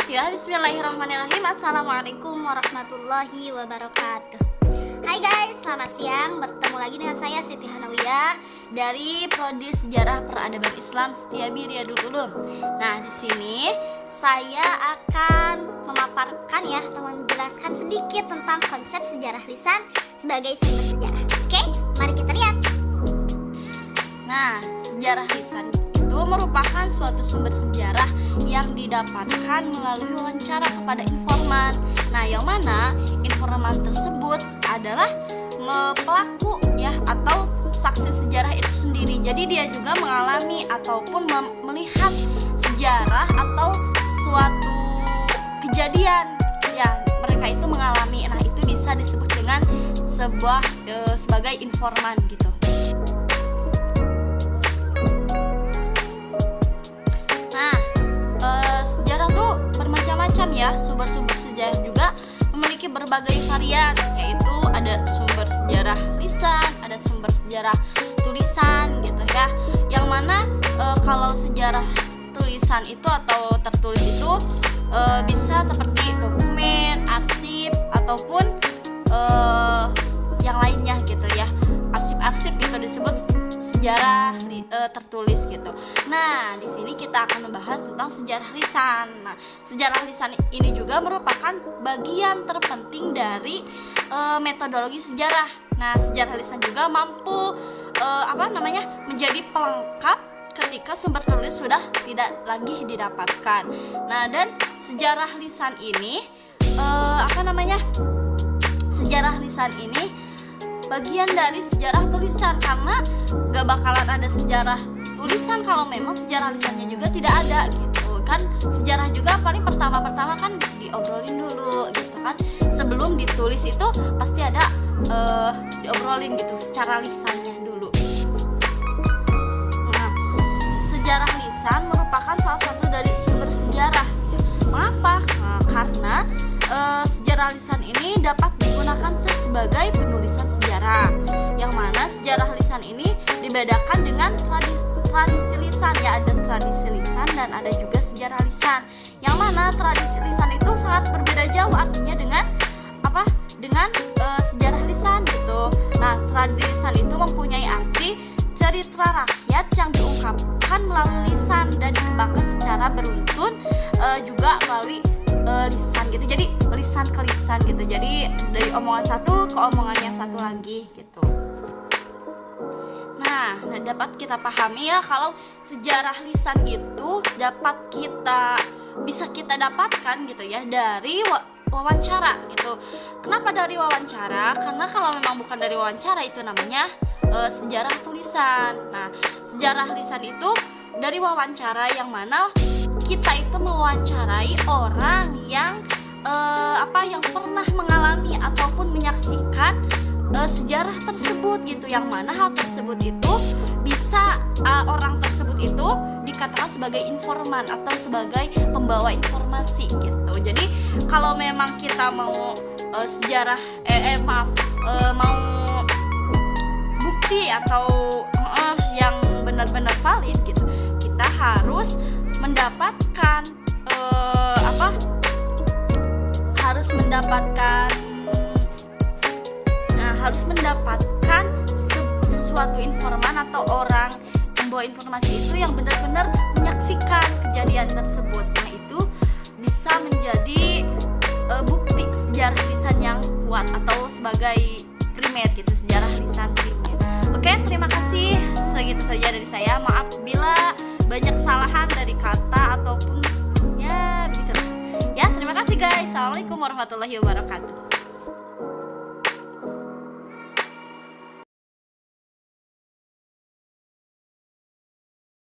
Ya, bismillahirrahmanirrahim. Assalamualaikum warahmatullahi wabarakatuh. Hai guys, selamat siang. Bertemu lagi dengan saya Siti Hanawiyah dari Prodi Sejarah Peradaban Islam Setiabudi Riyadul Ulum. Nah, di sini saya akan memaparkan atau menjelaskan sedikit tentang konsep sejarah lisan sebagai sumber sejarah. Oke, mari kita lihat. Nah, sejarah lisan itu merupakan suatu sumber sejarah yang didapatkan melalui wawancara kepada informan. Nah, yang mana informan tersebut adalah pelaku atau saksi sejarah itu sendiri. Jadi dia juga mengalami ataupun melihat sejarah atau suatu kejadian mereka itu mengalami. Nah, itu bisa disebut dengan sebagai informan gitu. Sumber-sumber sejarah juga memiliki berbagai varian, yaitu ada sumber sejarah lisan, ada sumber sejarah tulisan gitu ya. Yang mana kalau sejarah tulisan itu atau tertulis itu bisa seperti dokumen, arsip ataupun yang lainnya gitu ya. Arsip-arsip itu disebut sejarah tertulis gitu. Nah, di sini kita akan membahas tentang sejarah lisan. Nah, sejarah lisan ini juga merupakan bagian terpenting dari metodologi sejarah. Nah, sejarah lisan juga mampu menjadi pelengkap ketika sumber tertulis sudah tidak lagi didapatkan. Nah, dan sejarah lisan ini sejarah lisan ini bagian dari sejarah tulisan, karena gak bakalan ada sejarah tulisan kalau memang sejarah lisannya juga tidak ada gitu kan. Sejarah juga paling pertama kan diobrolin dulu gitu kan, sebelum ditulis itu pasti ada diobrolin gitu secara lisannya dulu. Nah, sejarah lisan merupakan salah satu dari sumber sejarah. Mengapa? Nah, karena sejarah lisan ini dapat digunakan sebagai penulisan sejarah, yang mana sejarah lisan ini dibedakan dengan tradisi lisan. Ada tradisi lisan dan ada juga sejarah lisan, yang mana tradisi lisan itu sangat berbeda jauh artinya dengan sejarah lisan gitu. Nah, tradisi lisan itu mempunyai arti cerita rakyat yang diungkapkan melalui lisan dan dikembangkan secara beruntun juga melalui lisan gitu. Jadi lisan ke lisan gitu. Jadi dari omongan satu ke omongan yang satu lagi gitu. Nah, dapat kita pahami kalau sejarah lisan itu bisa kita dapatkan gitu ya dari wawancara gitu. Kenapa dari wawancara? Karena kalau memang bukan dari wawancara itu namanya sejarah tulisan. Nah, sejarah lisan itu dari wawancara, yang mana kita itu mewawancarai orang yang yang pernah mengalami ataupun menyaksikan sejarah tersebut gitu, yang mana hal tersebut itu bisa orang tersebut itu dikatakan sebagai informan atau sebagai pembawa informasi gitu. Jadi kalau memang kita mau mau bukti atau yang benar-benar valid gitu, kita harus mendapatkan sesuatu informan atau orang membawa informasi itu yang benar-benar menyaksikan kejadian tersebut. Nah, itu bisa menjadi bukti sejarah lisan yang kuat atau sebagai primer gitu, sejarah lisan primer. Oke, terima kasih. Segitu saja dari saya. Maaf bila banyak kesalahan dari kata ataupun begitu. Terima kasih guys. Assalamualaikum warahmatullahi wabarakatuh.